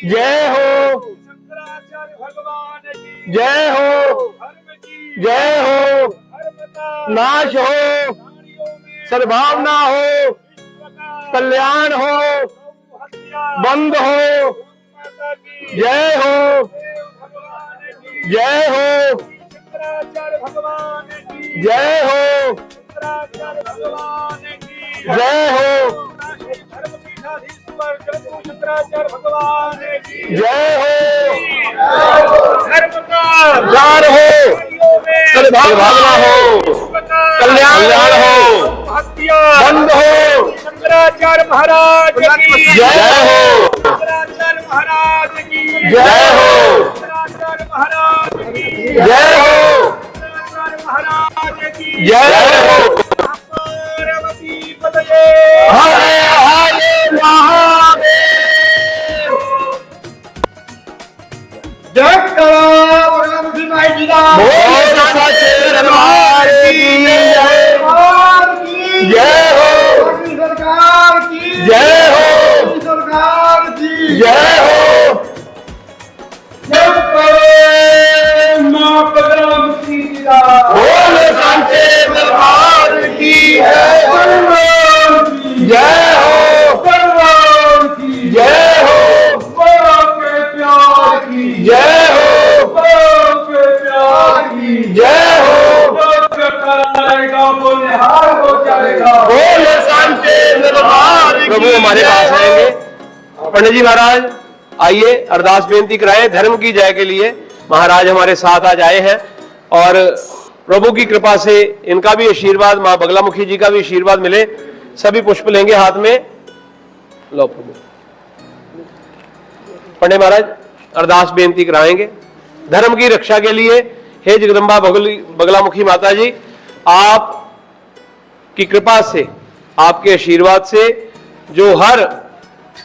जय हो शंकराचार्य भगवान की जय हो धर्म की जय हो धर्म का नाश हो प्राणियों में सद्भावना हो विश्व का कल्याण हो गौ हत्या बंद हो माता की जय हो देव भगवान की जय हो शंकराचार्य भगवान की जय हो शंकराचार्य भगवान की जय हो राष्ट्रीय धर्म पीठाधीश्वर जगद्गुरु शंकराचार्य भगवान की जय हो धर्म का उद्धार हो प्राणियों में सद्भावना हो विश्व का कल्याण हो हत्या बंद हो शंकराचार्य महाराज की जय हो शंकराचार्य महाराज की जय हो शंकराचार्य महाराज की जय हो शंकराचार्य महाराज की जय हो पार्वती पतये हरे हरे महादेव जय करो भाई जी बोल सच्चे दरबार की जय जय हो सरकार की जय हो सरकार की जय हो जय करो मां बलराम की बोल सच्चे दरबार की जय जय हो बलराम की जय हो बलराम के प्यार की जय हो बलराम के प्यार की जय हो चलेगा बोलिहार हो जाएगा बोल सच्चे दरबार की प्रभु हमारे पास आएंगे। पंडित जी महाराज आइए अरदास बेनती कराएं धर्म की जय के लिए। महाराज हमारे साथ आज आए हैं और प्रभु की कृपा से इनका भी आशीर्वाद, मां बगलामुखी जी का भी आशीर्वाद मिले। सभी पुष्प लेंगे हाथ में। लो प्रभु। पंडित महाराज अरदास बेनती कराएंगे धर्म की रक्षा के लिए। हे जगदम्बा बगलामुखी माता जी, आप की कृपा से, आपके आशीर्वाद से जो हर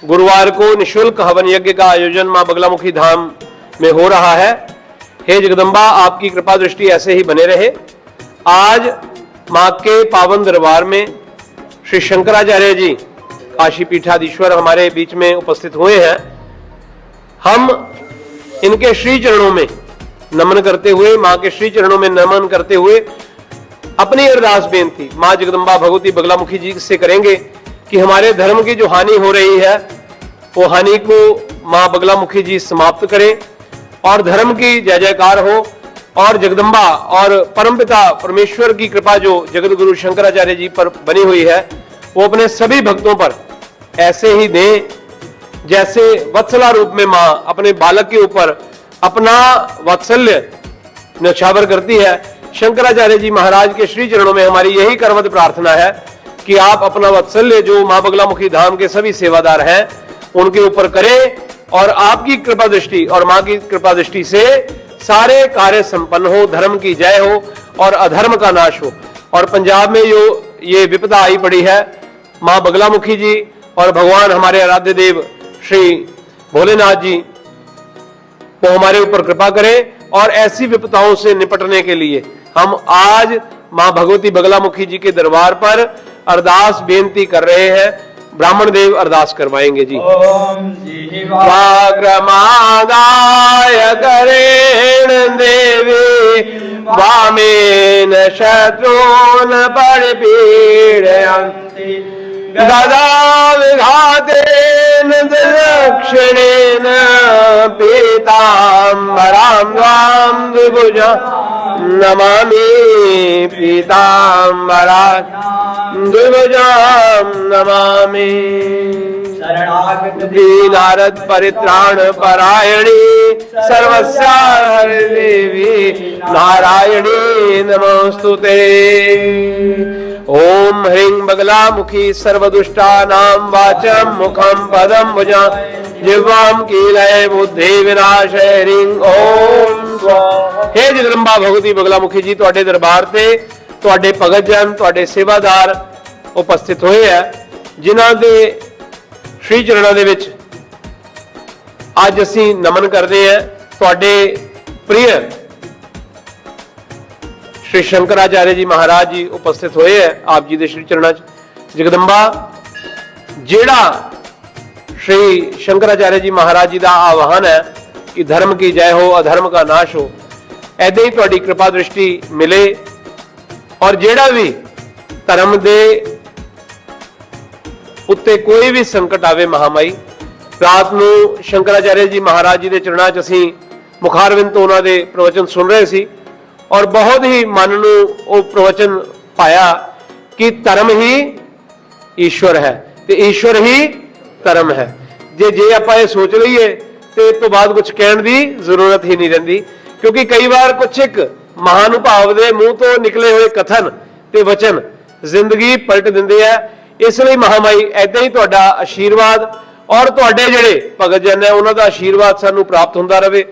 गुरुवार को निशुल्क हवन यज्ञ का आयोजन मां बगलामुखी धाम में हो रहा है, हे जगदम्बा आपकी कृपा दृष्टि ऐसे ही बने रहे। आज मां के पावन दरबार में श्री शंकराचार्य जी काशी पीठाधीश्वर हमारे बीच में उपस्थित हुए हैं। हम इनके श्री चरणों में नमन करते हुए, मां के श्री चरणों में नमन करते हुए अपनी अरदास बेनती मां जगदम्बा भगवती बगलामुखी जी से करेंगे कि हमारे धर्म की जो हानि हो रही है वो हानि को मां बगलामुखी जी समाप्त करें और धर्म की जय जयकार हो। और जगदम्बा और परमपिता परमेश्वर की कृपा जो जगत गुरु शंकराचार्य जी पर बनी हुई है वो अपने सभी भक्तों पर ऐसे ही दें जैसे वत्सला रूप में मां अपने बालक के ऊपर अपना वात्सल्य न्यौछावर करती है। शंकराचार्य जी महाराज के श्री चरणों में हमारी यही करवत प्रार्थना है कि आप अपना वात्सल्य जो मां बगलामुखी धाम के सभी सेवादार हैं उनके ऊपर करें और आपकी कृपा दृष्टि और मां की कृपा दृष्टि से सारे कार्य संपन्न हो, धर्म की जय हो और अधर्म का नाश हो। और पंजाब में जो ये विपदा आई पड़ी है, मां बगलामुखी जी और भगवान हमारे आराध्य देव श्री भोलेनाथ जी वो हमारे ऊपर कृपा करें और ऐसी विपदाओं से निपटने के लिए हम आज मां भगवती बगलामुखी जी के दरबार पर अरदास बेनती कर रहे हैं। ब्राह्मण देव अरदास करवाएंगे जी। वाग्रमादाय करेण देवी वामेन शत्रून् परिपीडयन्ति गदा विघातेन दक्षिणेन पीताम्बरां त्वां द्विभुजां नमामि पीताम्बरा द्विभुजां नमामि। दीनारद परित्राण परायणी सर्वस्यार्थ देवी नारायणी नमोस्तुते। ओम ह्रीं बगलामुखी सर्वदुष्टानां वाचं मुखं पदं भुजां जिह्वां कीलय बुद्धि विनाशय ह्रीं ओम स्वाहा। हे जगदम्बा भगवती बगलामुखी जी, तुहाडे दरबार ते तुहाडे भगत जन, तुहाडे सेवादार उपस्थित होए है जिन्हां दे श्री चरणों दे विच आज असीं नमन करते हैं। तुहाडे प्रिय श्री शंकराचार्य जी महाराज जी उपस्थित होए है आप जी दे श्री चरणों च। जगदम्बा जेड़ा श्री शंकराचार्य जी महाराज जी का आह्वान है कि धर्म की जय हो, अधर्म का नाश हो। ऐसे ही तुहाडी कृपा दृष्टि मिले और जेड़ा भी धर्म दे उत्ते कोई भी संकट आवे महामाई, रात ਨੂੰ शंकराचार्य जी महाराज जी के चरणों 'ਚ ਅਸੀਂ मुखारविंद तो उन्होंने प्रवचन सुन रहे सी और बहुत ही मन ਨੂੰ ਉਹ प्रवचन पाया कि धर्म ही ईश्वर है ते ईश्वर ही धर्म है। जे ਆਪਾਂ ਇਹ सोच ਲਈਏ ਤੇ ਇਸ ਤੋਂ ਬਾਅਦ ਕੁਝ ਕਹਿਣ ਦੀ ਜ਼ਰੂਰਤ ਹੀ ਨਹੀਂ ਰਹਿੰਦੀ, क्योंकि कई बार कुछ एक महानुभाव के मुंह तो निकले हुए कथन ते वचन जिंदगी पलट दिंदे आ। इसलिए महामाई ऐदा ही तुहाडा आशीर्वाद और तुहाडे जिहड़े भगत जन है उन्हां दा आशीर्वाद सानू प्राप्त हुंदा रहे।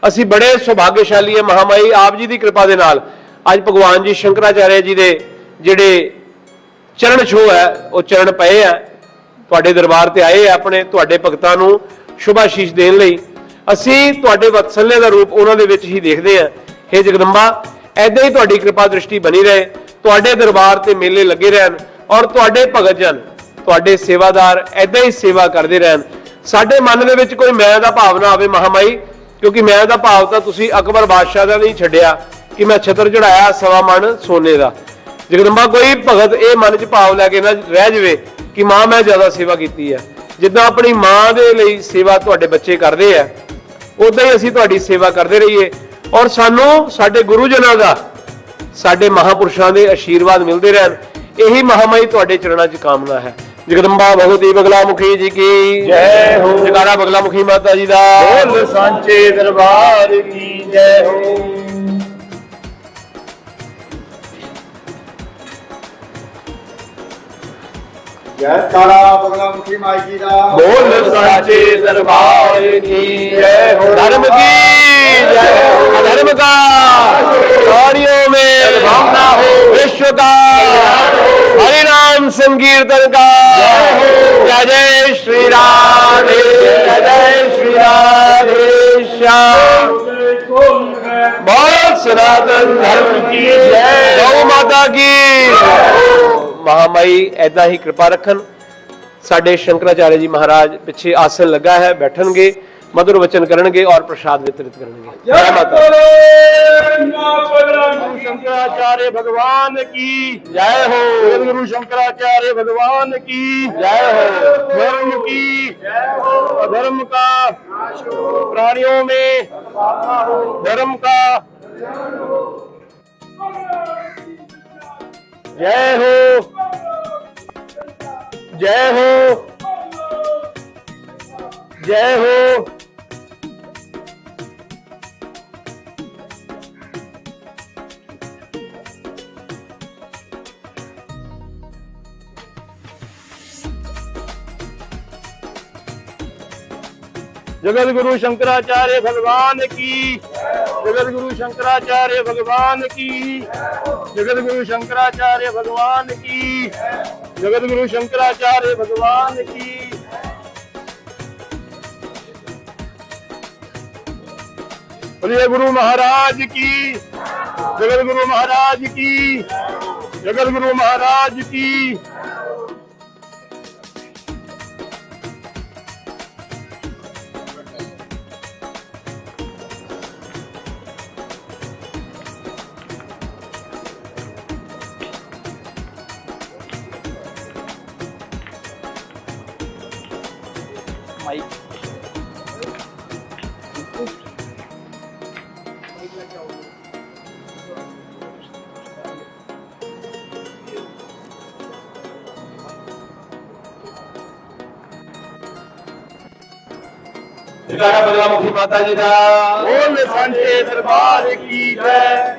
असीं बड़े सुभाग्यशाली है महामाई, आप जी की कृपा दे नाल अज भगवान जी शंकराचार्य जी दे जिहड़े चरण छो है वो चरण पए है, तुहाडे दरबार ते आए अपने तुहाडे भगतां नू शुभाशीष देण लई। असीं तुहाडे वत्सल्य दा रूप उन्हां दे विच ही देखदे हां। हे जगदंबा, ऐदा ही तुहाडी कृपा दृष्टि बनी रहे, तुहाडे दरबार ते मेले लगे रहन और तुहाडे भगत जन तुहाडे सेवादार ऐदा ही सेवा करते रहन। साडे मन दे विच कोई मैं दा भाव ना आवे महामाई, क्योंकि मैं दा भाव तां तुसीं अकबर बादशाह दा नहीं छड्डिया कि मैं छतर चढ़ाया सवा मन सोने दा। जगदंबा, कोई भगत ये मन च भाव लैके ना रह जाए कि मां मैं ज्यादा सेवा की है। जिद्दां अपनी मां दे लई सेवा तुहाडे बच्चे करते हैं, उदां ही असीं तुहाडी सेवा करते रहिए और सानू साडे गुरुजनां दा साडे महापुरुषां दे आशीर्वाद मिलते रहन। यही महामाई तुहाडे चरणों च कामना है। जगदंबा भगवती बगलामुखी जी की जय हो। जयकारा बगलामुखी माता जी दा। बोल सांचे दरबार की जय हो। जयकारा बगलामुखी माई जी दा। बोल सांचे दरबार की जय हो। धर्म की जय हो, अधर्म का प्राणियों में भावना हो, विश्व का हरि नाम संकीर्तन का जय जय श्री राधे, जय जय श्री राधे श्याम। बहुत सनातन धर्म की जय, गौ माता की। महामाई ऐदा ही कृपा रखन। साडे शंकराचार्य जी महाराज पिछे आसन लगा है, बैठनगे, मधुर वचन करनगे और प्रसाद वितरित करनगे। जय माता। गुरु शंकराचार्य भगवान की जय हो। गुरु शंकराचार्य भगवान की जय हो। धर्म की जय हो, अधर्म का प्राणियों में धर्म का जय हो, जय हो, जय हो। जगत गुरु शंकराचार्य भगवान की, जगत गुरु शंकराचार्य भगवान की, जगत गुरु शंकराचार्य भगवान की, जगत गुरु शंकराचार्य भगवान की। बोलिए गुरु महाराज की, जगत गुरु महाराज की, जगत गुरु महाराज की। जयकारा बगलामुखी माता जी दा। बोल सांचे दरबार की जय।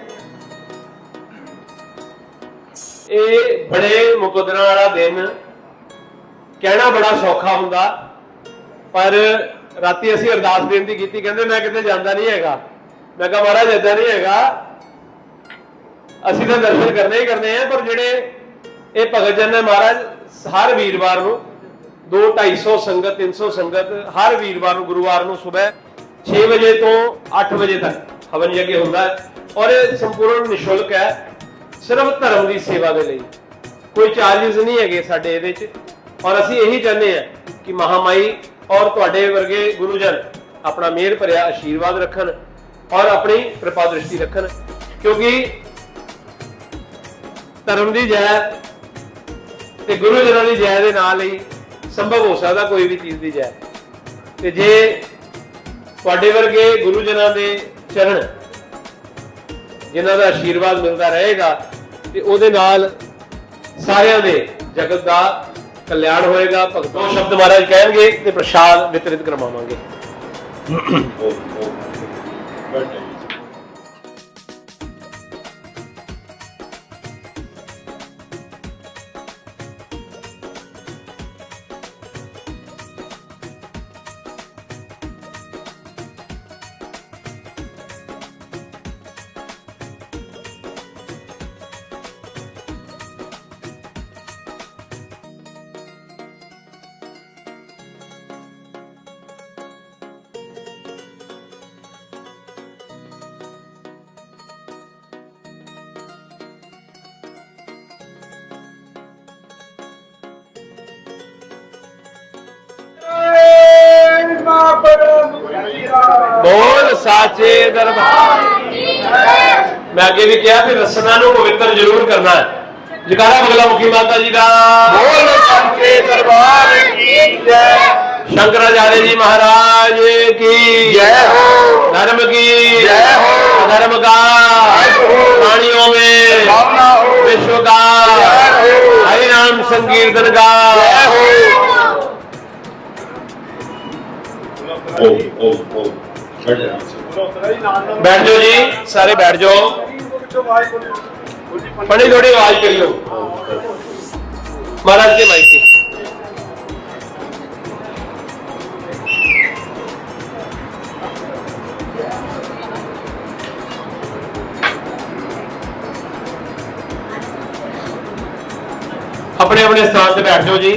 ਇਹ ਬੜੇ ਮੁਕੱਦਰਾਂ ਵਾਲਾ ਦਿਨ ਕਹਿਣਾ ਬੜਾ ਸੌਖਾ ਹੁੰਦਾ, ਪਰ ਰਾਤੀ ਅਸੀਂ ਅਰਦਾਸ ਬੇਨਤੀ ਕੀਤੀ, ਕਹਿੰਦੇ ਮੈਂ ਕਿਤੇ ਜਾਂਦਾ ਨਹੀਂ ਹੈਗਾ। ਮੈਂ ਕਿਹਾ ਮਹਾਰਾਜ ਏਦਾਂ ਨਹੀਂ ਹੈਗਾ, ਅਸੀਂ ਤਾਂ ਦਰਸ਼ਨ ਕਰਨੇ ਹੀ ਕਰਨੇ ਆ, ਪਰ ਜਿਹੜੇ ਇਹ ਭਗਤ ਜਨ ਨੇ ਮਹਾਰਾਜ ਹਰ ਵੀਰਵਾਰ ਨੂੰ 200-250 ਸੰਗਤ 300 ਸੰਗਤ ਹਰ ਵੀਰਵਾਰ ਨੂੰ ਗੁਰੂਵਾਰ ਨੂੰ ਸਵੇਰ 6 ਵਜੇ ਤੋਂ 8 ਵਜੇ ਤੱਕ ਹਵਨ ਯੱਗ ਹੁੰਦਾ ਔਰ ਇਹ ਸੰਪੂਰਨ ਨਿਸ਼ੁਲਕ ਹੈ, ਸਿਰਫ ਧਰਮ ਦੀ ਸੇਵਾ ਦੇ ਲਈ। ਕੋਈ ਚਾਰजेस नहीं है साडे ਇਹਦੇ ਚ। और ਅਸੀਂ ਇਹੀ ਚਾਹੁੰਦੇ ਆ कि महामाई और तुहाडे वर्गे गुरुजन अपना मेहर भरिया आशीर्वाद रखन और अपनी कृपा दृष्टि रखन, क्योंकि धर्म की जय ते गुरुजनों की जय के नाल ही संभव हो सकता कोई भी चीज की जय। ते जे तुहाडे वर्गे गुरुजनों के चरण जिन्हां दा आशीर्वाद मिलता रहेगा ते उहदे नाल सारियां दे जगत का कल्याण होएगा। भगतों शब्द महाराज कहेंगे ते प्रसाद वितरित करवावांगे। बोल साचे दरबार। मैं आगे भी कहा कि रसना नूं पवित्र जरूर करना है। जयकारा बगला मुखी माता जी का बोल साचे दरबार की जय। शंकराचार्य जी महाराज की जय हो। धर्म की जय हो। अधर्म का प्राणियों में भावना हो। विश्व का हरि नाम संकीर्तन का जय हो। बैठ जाओ जी, सारे बैठ जाओ। बड़ी थोड़ी आवाज करियो महाराज के माइक की। अपने अपने स्थान से बैठ जाओ जी।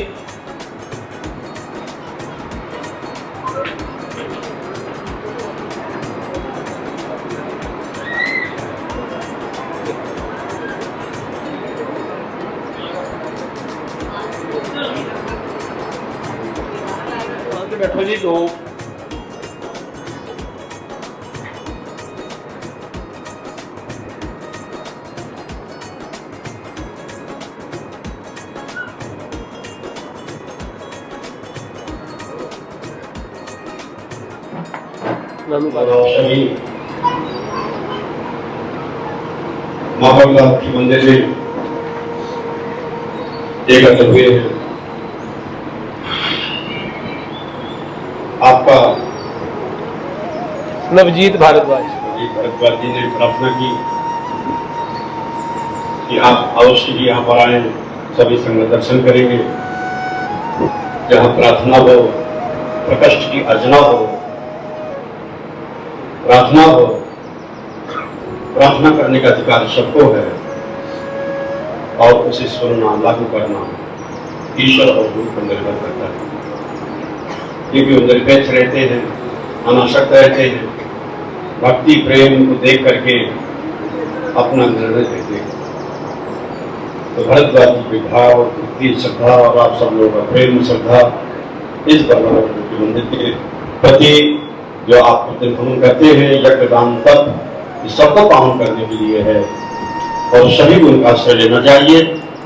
बैठो जी। दो सभी माँ बगला मुखी मंदिर में एकत्र हुए हैं। आपका नवजीत भारद्वाज भारद्वाज जी ने प्रार्थना की कि आप अवश्य ही यहाँ पर आए, सभी संग दर्शन करेंगे। जहाँ प्रार्थना हो, प्रकष्ट की अर्चना हो, प्रार्थना हो, प्रार्थना करने का अधिकार सबको है और उसे सुनना, लागू करना ईश्वर और गुरु पर निर्भर करता है। क्योंकि वो निरपेक्ष रहते हैं, अनासक्त रहते हैं, भक्ति प्रेम को देख करके अपना निर्णय देते हैं। तो भरद्वाज जी के भाव, भक्ति, श्रद्धा और आप सब लोगों का प्रेम श्रद्धा इस बगला मुखी मंदिर के प्रति जो आप प्रतिनिधित्व करते हैं, यज्ञ दान तक इस सबको पावन करने के लिए है और सभी को उनका आश्रय लेना चाहिए।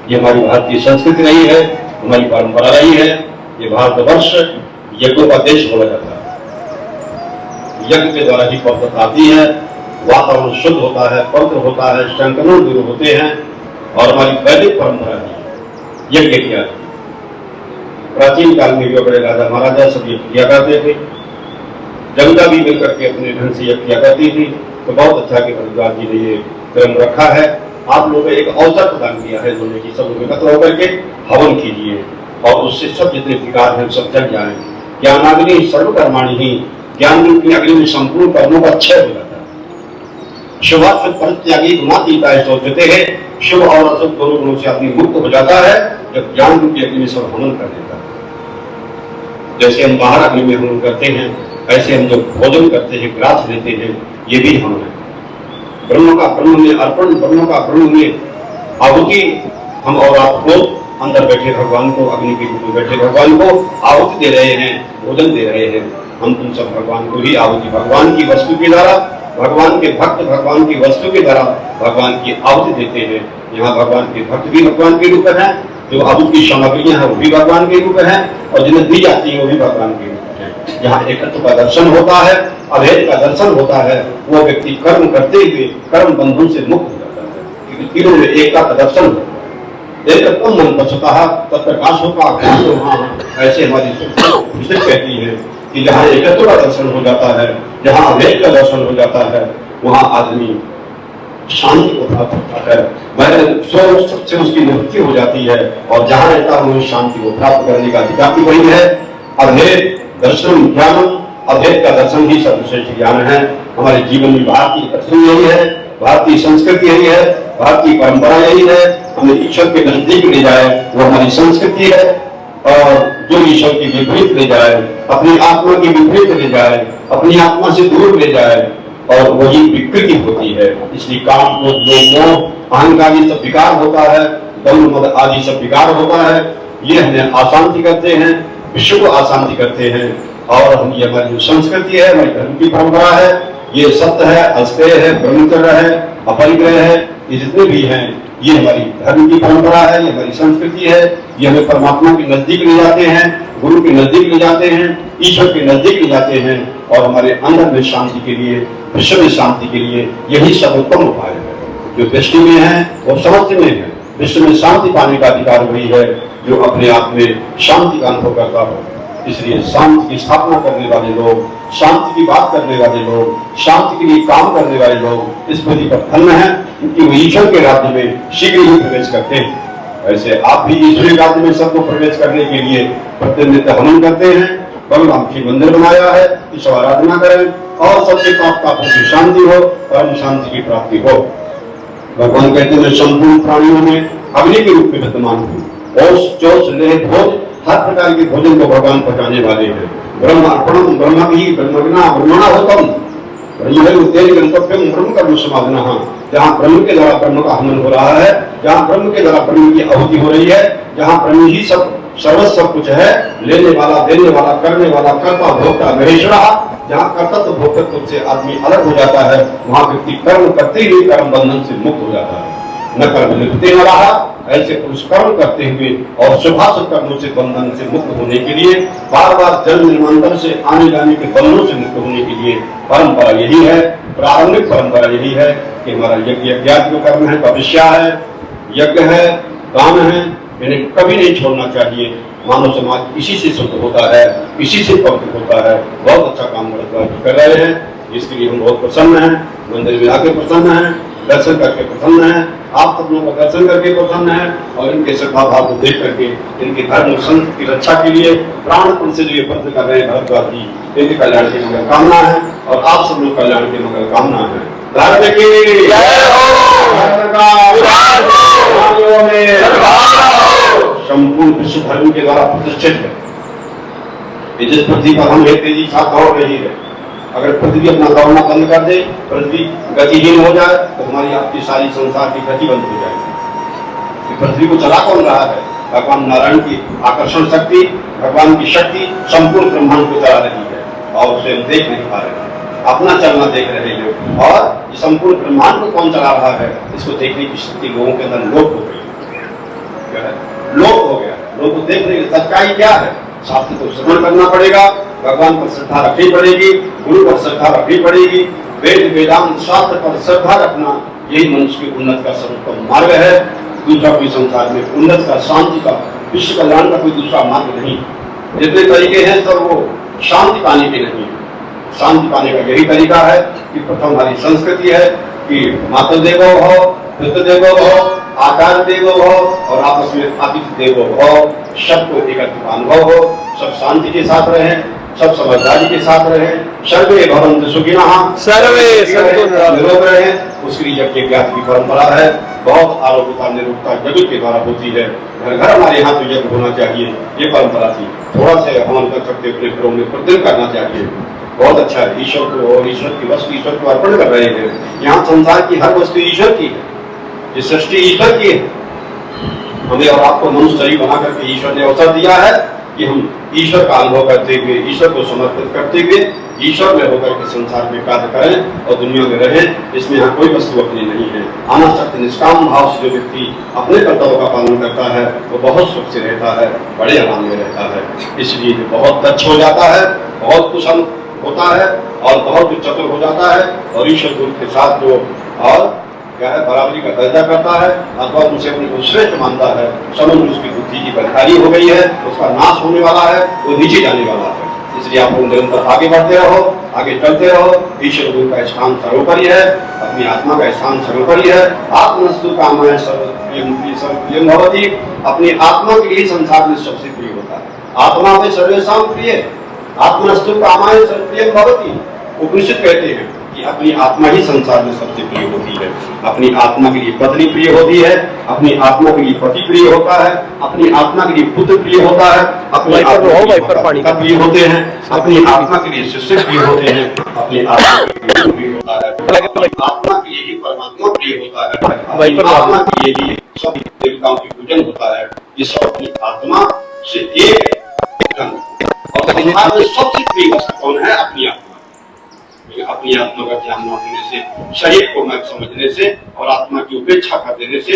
ये हमारी भारतीय संस्कृति रही है, हमारी परंपरा रही है। ये भारतवर्ष यज्ञों का देश बोला जाता है। यज्ञ के द्वारा ही पवित्रता आती है, वातावरण शुद्ध होता है, पवित्र होता है, संक्रमण दूर होते हैं और हमारी वैदिक परंपरा ही यज्ञ किया। प्राचीन काल में जो बड़े राजा महाराजा सब यज्ञ किया करते थे, जनता भी मिलकर के अपने ढंग से यज्ञ किया करती थी। तो बहुत अच्छा कि भरद्वाज जी ने ये क्रम रखा है। आप लोगों ने एक अवसर प्रदान किया है दोनों की, सब लोग एकत्र होकर के हवन कीजिए और उससे सब जितने विकार हैं सब जल जाए। ज्ञानाग्नि सर्वकर्माणि ही, ज्ञान की अग्नि में संपूर्ण कर्मों का क्षय हो जाता है। शुभाशुभ परित्यागी गुणातीता है सोचते हैं, शुभ और अशुभ दोनों गुणों से आदमी मुक्त हो जाता है जब ज्ञान रूपी अग्नि में सब हवन कर देता है। जैसे हम बाहर अग्नि में हवन करते हैं, ऐसे हम जो भोजन करते हैं, ग्रास लेते हैं, ये भी हवन है। ब्रह्म का ब्रह्म में अर्पण, ब्रह्म का ब्रह्म में आहुति हम और आपको अंदर बैठे भगवान को, अग्नि के रूप में बैठे भगवान को आहुति दे रहे हैं, भोजन दे रहे हैं। हम तुम सब भगवान को ही आहुति, भगवान की वस्तु के द्वारा, भगवान के भक्त भगवान की वस्तु के द्वारा भगवान की आहुति देते हैं। यहाँ भगवान के भक्त भी भगवान के रूप है, जो आहुति की सामग्रियां हैं वो भी भगवान के रूप है, और जिन्हें दी जाती है वो भी भगवान के रूप है। जहाँ एकत्व का दर्शन होता है, अभेद का दर्शन होता है, वो व्यक्ति कर्म करते हुए कर्म बंधन से मुक्त हो जाता है, क्योंकि तीनों में एकता का दर्शन होता है। एकत्व मन पश्चाता तत्प्रकाशों का आकाश तो वहाँ, ऐसे हमारी पुस्तक कहती है कि जहाँ एकत्व का दर्शन हो जाता है, जहाँ अभेद का दर्शन हो जाता है, वहाँ आदमी शांति को प्राप्त होता है, वह स्व से उसकी निवृत्ति हो जाती है, और जहाँ रहता है वही शांति को प्राप्त करने का अधिकार भी वही है। अभेद दर्शन ज्ञानम, अभेद का दर्शन ही सर्वश्रेष्ठ ज्ञान है। हमारे जीवन में भारतीय दर्शन यही है, भारतीय संस्कृति यही है, भारतीय परंपरा यही है। हमें ईश्वर के नजदीक ले जाए वो हमारी संस्कृति है, और जो ईश्वर के विपरीत ले जाए, अपनी आत्मा के विपरीत ले जाए, अपनी आत्मा से दूर ले जाए, और वही विकृति होती है। इसलिए काम, क्रोध, लोभ, मोह, अहंकार ये सब विकार होता है, दम्भ मद आदि सब विकार होता है। ये हमें अशांति करते हैं, विश्व को अशांति करते हैं। और हम, ये हमारी जो संस्कृति है, हमारी धर्म की परंपरा है, ये सत्य है, अस्तेय है, ब्रह्मचर्य है, अपरिग्रह है, ये जितने भी हैं, ये हमारी धर्म की परंपरा है, ये हमारी संस्कृति है। ये हमें परमात्मा के नजदीक ले जाते हैं, गुरु के नजदीक ले जाते हैं, ईश्वर के नजदीक ले जाते हैं, और हमारे अंदर में शांति के लिए, विश्व में शांति के लिए यही सर्वोत्तम उपाय है। जो दृष्टि में है वो समझ में है। विश्व में शांति पाने का अधिकार वही है जो अपने आप में शांति का अनुभव करता हो। इसलिए शांति की स्थापना करने वाले लोग, शांति की बात करने वाले लोग, शांति के लिए काम करने वाले लोग इस पृथ्वी पर धन्य है, क्योंकि वो ईश्वर के राज्य में शीघ्र ही प्रवेश करते हैं। ऐसे आप भी ईश्वरीय राज्य में सबको प्रवेश करने के लिए प्रतिनिधित्व हवन करते हैं। भगवान की मंदिर बनाया है, ईश्वर आराधना करें, और सबसे प्राप्त शांति हो, परम शांति की प्राप्ति हो। भगवान कहते हैं, संपूर्ण प्राणियों में अग्नि के रूप में विद्यमान हूँ। ओस चोस लेह भोज, हर प्रकार के भोजन को भगवान पकाने वाले हैं। ब्रह्म अर्पणम ब्रह्म भी ब्रह्मज्ञा ब्रह्मणा होतम, ब्रह्म तेज गंतव्यम ब्रह्म कर्म समाधना। जहाँ ब्रह्म के द्वारा ब्रह्म का हनन हो रहा है, जहाँ ब्रह्म के द्वारा ब्रह्म की आहुति हो रही है, जहाँ ब्रह्म ही सब सर्वस्व सब कुछ है, लेने वाला, देने वाला, करने वाला, कर्ता भोक्ता महेश्वरा, जहाँ कर्तव्य भोक्तत्व से आदमी अलग हो जाता है, वहाँ व्यक्ति कर्म करते ही कर्म बंधन से मुक्त हो जाता है। न कर्म निवृत्ति न रहा, ऐसे पुरुष कर्म करते हुए और शुभाशुभ कर्मों से बंधन से मुक्त होने के लिए, बार बार जन्म निर्मांतर से आने जाने के बंधनों से मुक्त होने के लिए परंपरा यही है, प्रारंभिक परंपरा यही है कि हमारा यज्ञ यज्ञात्मक कर्म है, तपस्या है, यज्ञ है, दान है, इन्हें कभी नहीं छोड़ना चाहिए। मानव समाज इसी से शुद्ध होता है, इसी से पवित्र होता है। बहुत अच्छा काम कर रहे हैं, इसके लिए हम बहुत प्रसन्न हैं। मंदिर में आके प्रसन्न हैं, दर्शन करके प्रसन्न हैं, आप सब लोगों का दर्शन करके प्रसन्न हैं, और इनके श्रद्धा भाव को देख करके इनके धर्म संत की रक्षा के लिए प्राणपण से जो ये व्रत कर रहे हैं भरद्वाज जी, इनके कल्याण की मगर कामना है, और आप सब लोग कल्याण की मगर कामना है। धर्म की जय हो, धर्म का संपूर्ण विश्व धर्म के द्वारा प्रतिष्ठित है। जिस पृथ्वी पर हम तेजी साथ दौड़ रही है, अगर पृथ्वी अपना दौड़ना बंद कर दे, पृथ्वी गतिहीन हो जाए, तो हमारी आपकी सारी संसार की गति बंद हो जाएगी। पृथ्वी को चला कौन रहा है? भगवान नारायण की आकर्षण शक्ति, भगवान की शक्ति संपूर्ण ब्रह्मांड को चला रही है, और उसे हम देख नहीं पा रहे, अपना चलना देख रहे हैं। और संपूर्ण ब्रह्मांड को कौन चला रहा है, इसको देखने की शक्ति लोगों के अंदर लोप हो गई है, लोप हो गया। लोगों को देखने की सच्चाई क्या है? शास्त्र को श्रवण करना पड़ेगा, भगवान पर श्रद्धा रखनी पड़ेगी, गुरु पर श्रद्धा रखनी पड़ेगी, वेद वेदांत शास्त्र पर श्रद्धा रखना, यही मनुष्य की उन्नति का सर्वोत्तम मार्ग है। दूसरा कोई संसार में उन्नति का, शांति का, विश्व कल्याण का कोई दूसरा मार्ग नहीं। जितने तरीके हैं सब वो शांति पाने के नहीं। शांति पाने का यही तरीका है कि प्रथम हमारी संस्कृति है कि मातृ देवो भव, पितृ देवो भव, आचार्य देवो भव, और आपस में अतिथि देवो भव, सबको एकत्रित अनुभव हो, सब शांति के साथ रहे, सब समझदारी के साथ रहे, सर्वे भवन्तु सुखिनः, सर्वे निरोग रहे। उसके लिए यज्ञ ज्ञात की परंपरा है, बहुत आरोग्यता निरोगता यज्ञ के द्वारा होती है। घर घर हमारे यहाँ तो यज्ञ होना चाहिए, ये परंपरा थी। थोड़ा सा हवन कर सकते, अपने घरों में प्रतिदिन करना चाहिए, बहुत अच्छा है। ईश्वर को और ईश्वर की वस्तु ईश्वर को अर्पण कर रहे हैं। यहाँ संसार की हर वस्तु ईश्वर की है, ये सृष्टि ईश्वर की है। हमें और आपको मनुष्य शरीर बना करके ईश्वर ने अवसर दिया है कि हम ईश्वर का अनुभव करते हुए, ईश्वर को समर्पित करते हुए, ईश्वर में होकर के संसार में कार्य करें और दुनिया में रहें। इसमें यहाँ कोई वस्तु अपनी नहीं है। अनासक्त निष्काम भाव से जो व्यक्ति अपने कर्तव्यों का पालन करता है वो बहुत सुख से रहता है, बड़े आराम में रहता है। इसलिए बहुत दक्ष हो जाता है, बहुत कुशल होता है और बहुत चतुर हो जाता है और ईश्वर गुरु के साथ जो और क्या है बराबरी का दर्जा करता है अथवा उनसे अपने को श्रेष्ठ मानता है, समझ उसकी बुद्धि की बलकारी हो गई है, उसका नाश होने वाला है, वो नीचे जाने वाला है। इसलिए आप लोग निरंतर आगे बढ़ते रहो, आगे चलते रहो। ईश्वर गुरु का स्थान सर्वोपरि है, अपनी आत्मा का स्थान सर्वोपरि है। आत्मस्तु कामः सर्वप्रियं भवति। अपनी आत्मा के लिए संसार में सबसे प्रिय होता है। आत्मा में सर्वेषां प्रिय, आत्मस्तु कामः सर्वप्रियं भवति। उपनिषद कहते हैं कि अपनी आत्मा ही संसार में सबसे प्रिय होती है। अपनी आत्मा के लिए पत्नी प्रिय होती है, अपनी आत्मा के लिए पति प्रिय होता है, अपनी आत्मा के लिए पुत्र प्रिय होता है, अपनी आत्मा के लिए पिता प्रिय होते हैं, अपनी आत्मा के लिए शिष्य प्रिय होते हैं, अपनी आत्मा के लिए गुरु प्रिय होता है, अपनी आत्मा के लिए ही परमात्मा प्रिय होता है, अपनी आत्मा के लिए ही सभी देवताओं की पूजन होता है। ये सब अपनी आत्मा से एक और संसार में सबसे प्रिय वस्तु कौन है? अपनी आत्मा। अपनी आत्मा का ध्यान न होने से, शरीर को न समझने से और आत्मा की उपेक्षा कर देने से,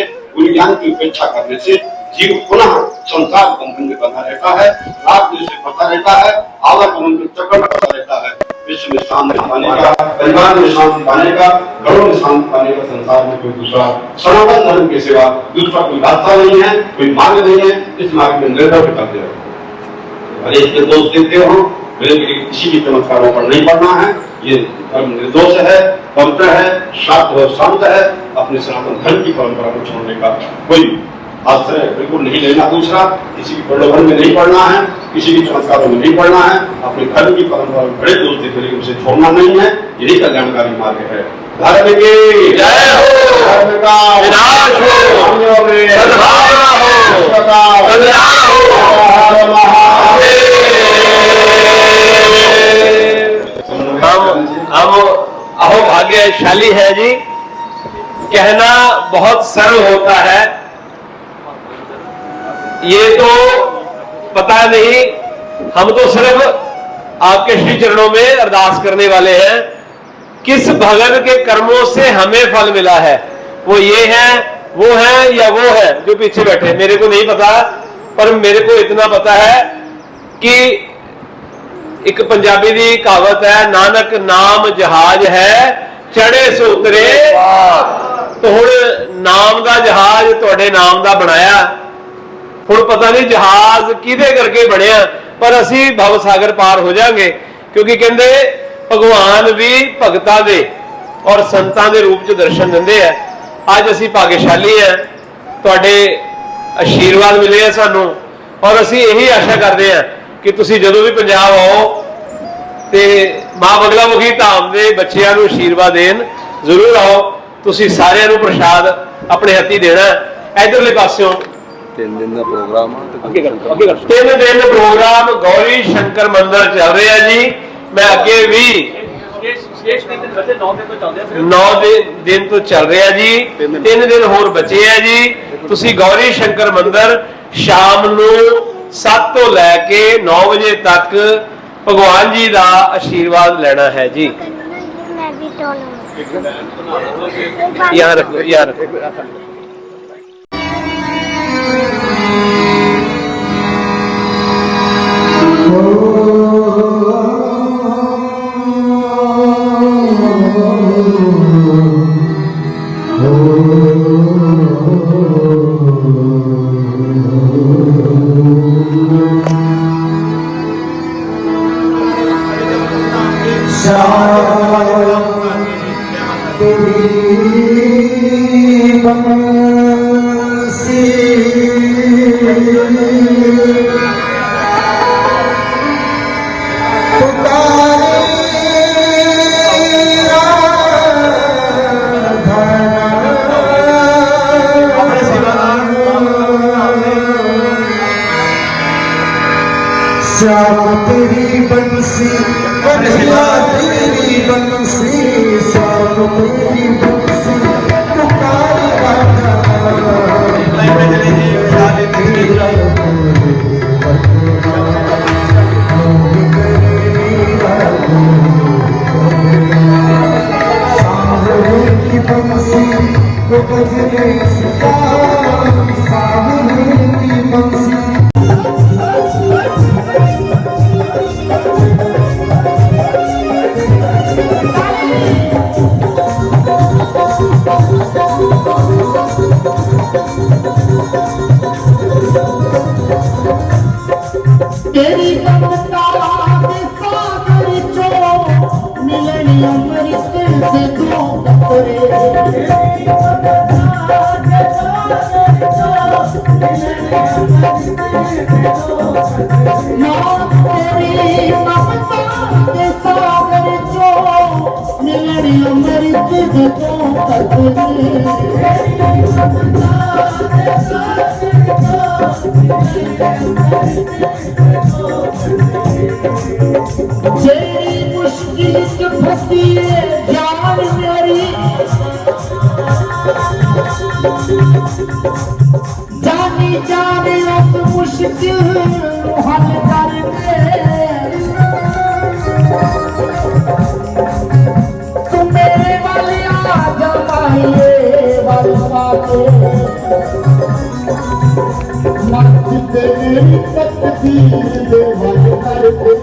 ज्ञान की उपेक्षा करने से जीव पुनः संसार बंधन में बंधा रहता है, राग से फंसा रहता है, आवागमन में चक्कर फंसा रहता है। विश्व में शांति पाने का, परिवार में शांति पाने का, घरों में शांति पाने का संसार में कोई दूसरा सनातन धर्म के सिवा दूसरा कोई रास्ता नहीं है, कोई मार्ग नहीं है। इस मार्ग में निर्भर करते रहो और इसके दोष देखते हो। किसी भी चमत्कारों पर नहीं पड़ना है। ये धर्म निर्दोष है, पवित्र है, शांत और शांत है। अपने सनातन धर्म की परंपरा को छोड़ने का कोई आश्रय बिल्कुल नहीं लेना। दूसरा, किसी भी प्रलोभन में नहीं पड़ना है, किसी भी चमत्कारों में नहीं पड़ना है। अपने धर्म की परंपरा में बड़े दोष देख रहे उसे छोड़ना नहीं है। यही कल्याणकारी मार्ग है। धर्म की जय हो, धर्म का विनाश हो, धर्मियों में सद्भावना हो, कल्याण हो। हम अहो भाग्यशाली है जी। कहना बहुत सरल होता है, ये तो पता नहीं। हम तो सिर्फ आपके श्री चरणों में अरदास करने वाले हैं। किस भगत के कर्मों से हमें फल मिला है, वो ये है, वो है या वो है जो पीछे बैठे, मेरे को नहीं पता। पर मेरे को इतना पता है कि एक पंजाबी दी कहावत है, नानक नाम जहाज है चढ़े सो उतरे। तो हुण नाम दा जहाज तुहाडे नाम दा बनाया। हुण पता नहीं जहाज किदे करके बनया, पर असी भव सागर पार हो जाएंगे। क्योंकि कहते भगवान भी भगतां दे और संतां दे रूप च दर्शन दिंदे है। अज असी भाग्यशाली हैं, तुहाडे आशीर्वाद मिले हैं सानू और असी यही आशा करते हैं कि तुसी जदों भी पंजाब आओ ते मां बगलामुखी धाम दे बच्चियां नूं आशीर्वाद देन। जरूर आओ, तुसी सारिਆਂ ਨੂੰ प्रसाद अपने हत्थी देना। इधरले पासों 3 दिन का प्रोग्राम 3 दिन प्रोग्राम गौरी शंकर मंदिर चल रहा है जी। मैं अगे भी 9 दिन तो चल रहा जी, 3 दिन होर बचे है जी। तुसी गौरी शंकर मंदिर शाम नूं 7 तो लैके 9 बजे तक भगवान जी का आशीर्वाद लेना है जी। यहाँ रख लो, यहाँ रख लो। तेरी बंसी कन्हैया तेरी बंसी, श्याम तेरी बंसी पुकार गाता। तेरी मुश्किल से फंसी है जान मेरी, जानी जाने अब मुश्किल हल कर दे। तू मेरे वाले आ जमाइए वाले मत तेरी तकदीर दे हल कर दे।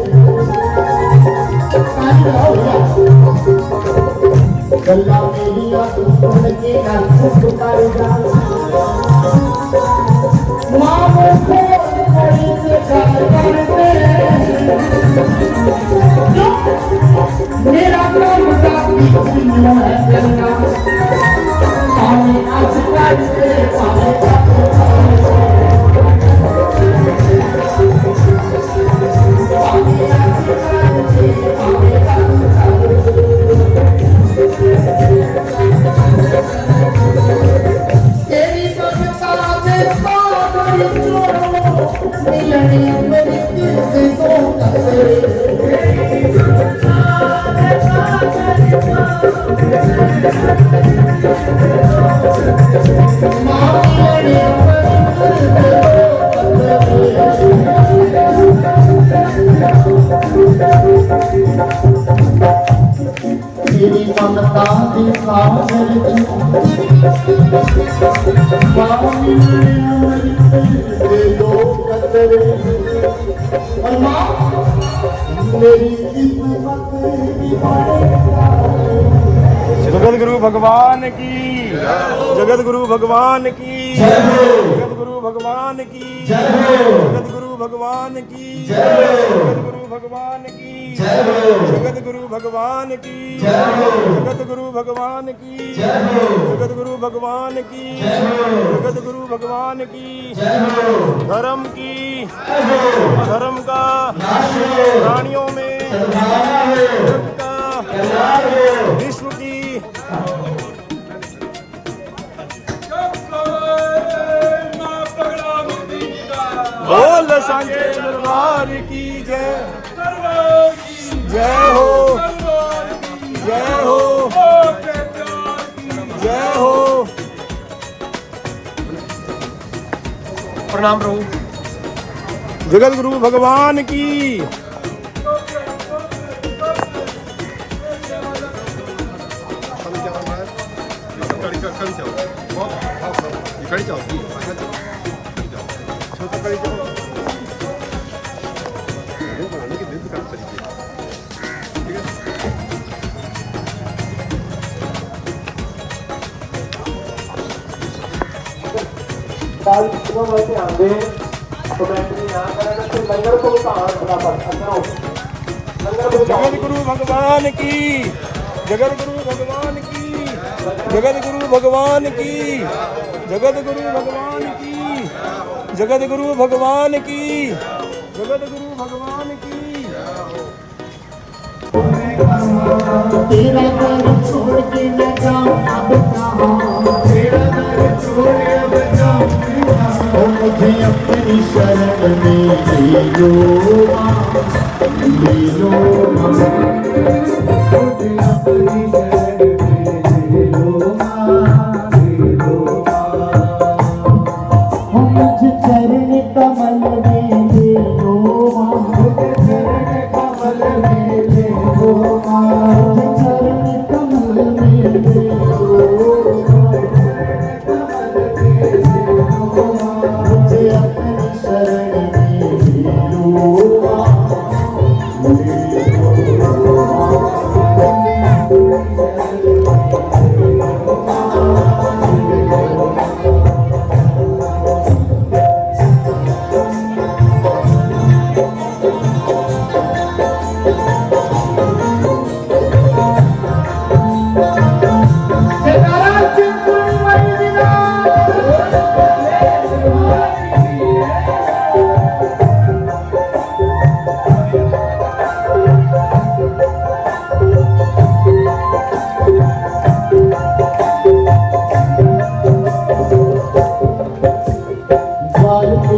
गल्ला मेरिया तू सुन के ना चुप कर जा, मामू को कोई बेकार कर दे। मेरा काम काफी सुनियो है करना, आने आज कर दे आने तेरी ममता दी सागर दे दो कतरे, और माँ मेरी किस्मत की जगत गुरु भगवान की, जगत गुरु भगवान की, जगत गुरु भगवान की, जगत गुरु भगवान की, जगत गुरु भगवान की, जगत गुरु भगवान की, जगत गुरु भगवान की, जगत गुरु भगवान की, जगत गुरु भगवान की, धर्म की अधर्म का प्राणियों में का विश्व की बोल सांचे दरबार की जय, जय हो, जय हो, जय हो। प्रणाम प्रभु। जगत गुरु भगवान की। जगत गुरु भगवान की, जगत गुरु भगवान की, जगत गुरु भगवान की, जगत गुरु भगवान की, जगत गुरु भगवान की, जगत गुरु भगवान की। तेरा घर छोड़ के न जाऊं अब कहाँ, तेरा घर छोड़ अब जाऊं कहाँ, मुझे अपनी शरण में ले लो ले लो, मुझे अपनी शरण में ले लो मुझे चरण कमल में ले लो, मुझे चरण कमल में ले लो, मुझे चरण कमल में ले लो, मुझे अपनी शरण में ले लो।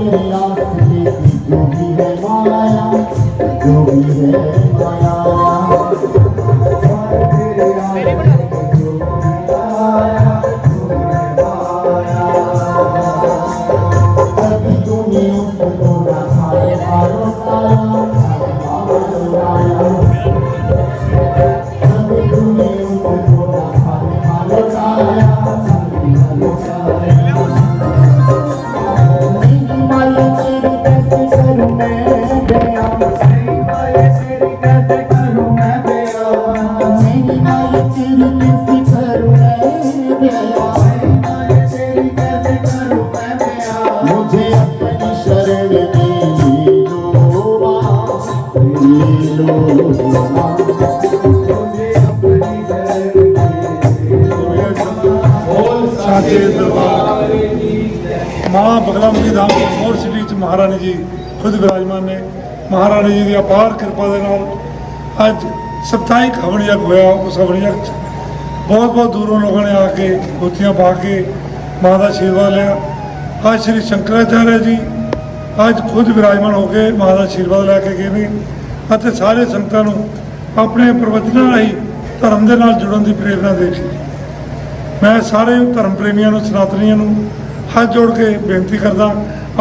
तेरे आसरे की जो भी है माया, जो भी है माया, तेरे आसरे की जो भी माया, जो भी है माया। कभी तूने उनको ना खाए मारो साया, मारो साया। कभी तूने उनको ना खाए मारो साया, मारो साया। मेरी माया तेरी कैसे करूं मैं बयां, मेरी माया तेरी कैसे करूं मैं बयां, मेरी माया तेरी कैसे करूं मैं बयां, मेरी माया तेरी कैसे करूं मैं बयां। मुझे अपनी शरण में ले लो माँ, ले लो माँ, मुझे अपनी शरण में ले लो माँ। साचे दरबार मां बगलामुखी धाम मोर सिटी च महारानी जी खुद विराजमान ने। महारानी जी की अपार कृपा के नाल अज सप्ताहिक हवन यज्ञ होया। उस हवन यज्ञ बहुत बहुत दूरों लोगों ने आके धोतियां पा के मां का आशीर्वाद लिया। आज श्री शंकराचार्य जी आज खुद विराजमान होकर मां का आशीर्वाद लैके गए ने ਅਤੇ सारे संगतां नूं अपने प्रवचनां राहीं धर्म के नाल जुड़न की प्रेरणा दे सी। मैं सारे धर्म प्रेमियों नूं सनातनियों नूं हाथ जोड़ के बेनती करदा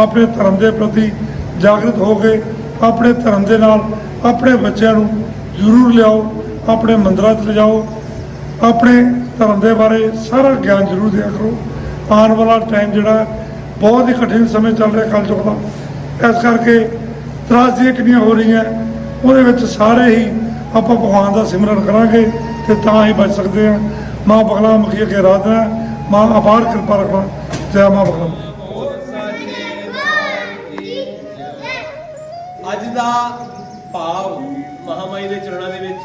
अपने धर्म के प्रति जागृत हो गए अपने धर्म के नाल अपने बच्चों नूं जरूर लियाओ, अपने मंदिरां च ले जाओ, अपने धर्म के बारे सारा ज्ञान जरूर दिया करो। आने वाला टाइम जिहड़ा बहुत ही कठिन समय चल रहा कलयुग का, इस करके त्रासदियां कितनियां हो रही हैं, ਉਹਦੇ ਵਿੱਚ ਸਾਰੇ ਹੀ ਆਪਾਂ भगवान का सिमरन करांगे तो तां ही बच सकते हैं। माँ बगलामुखी अगे आराधना, माँ अपार कृपा रखना। जय माँ बगलामुखी। ਅੱਜ ਦਾ ਭਾਵ ਮਹਾਮਾਈ ਦੇ ਚਰਨਾਂ ਦੇ ਵਿੱਚ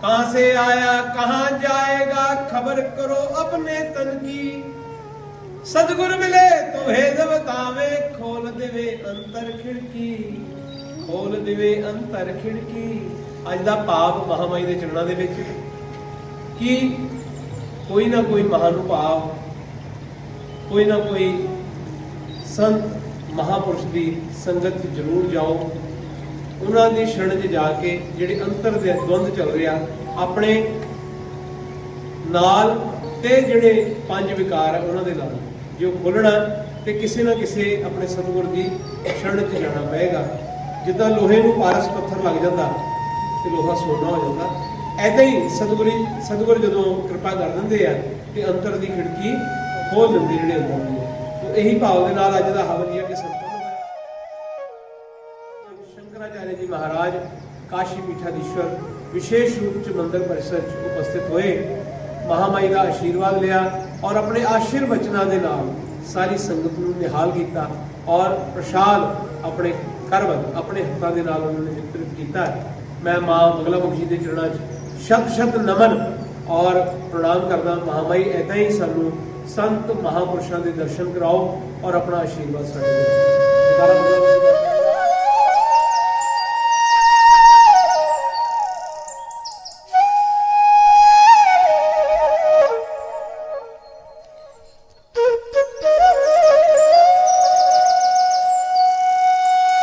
ਕਹਾਂ ਸੇ ਆਇਆ ਕਹਾਂ ਜਾਏਗਾ ਖਬਰ ਕਰੋ ਆਪਣੇ ਤਨ ਕੀ ਸਤਿਗੁਰ ਮਿਲੇ ਤੋ ਭੇਦ ਬਤਾਵੇ ਖੋਲ ਦੇਵੇ ਅੰਤਰ ਖਿੜਕੀ ਖੋਲ ਦੇਵੇ ਅੰਤਰ ਖਿੜਕੀ। ਅੱਜ ਦਾ ਭਾਵ ਮਹਾਮਾਈ ਦੇ ਚਰਨਾਂ ਦੇ ਵਿੱਚ ਕਿ ਕੋਈ ਨਾ ਕੋਈ ਮਹਾਨੁਭਾਵ ਕੋਈ ਨਾ ਕੋਈ ਸੰਤ महापुरुष की संगत जरूर जाओ, उन्होंने शरण च जाके जिहड़े अंतर दे द्वंद चल रहा अपने नाल ते जिहड़े पंज विकार है उन्होंने नाल जो खोलना तो किसी ना किसी अपने सतगुर की शरण च जाना पएगा। जिद्दां लोहे नूं पारस पत्थर लग जाता तो लोहा सोना हो जाता, ऐदा ही सतगुर जदों कृपा कर देंदे आ ते अंतर की खिड़की खोल देंदे जिहड़े अंदर दी। यही भाव के नाल अज का हवन यज्ञ संपन्न होया। शंकराचार्य जी महाराज काशी पीठाधीश्वर विशेष रूप से मंदिर परिसर उपस्थित हुए, महामाई का आशीर्वाद लिया और अपने आशीर्वचना के नाल सारी संगत को निहाल किया और प्रसाद अपने करवत अपने हत्थों के नाल उन्होंने वितरित किया। मैं माँ बगलामुखी के चरणों शत शत नमन और प्रणाम करदा। महामाई ऐदा ही सानू संत महापुरुषों के दर्शन कराओ और अपना आशीर्वाद साडे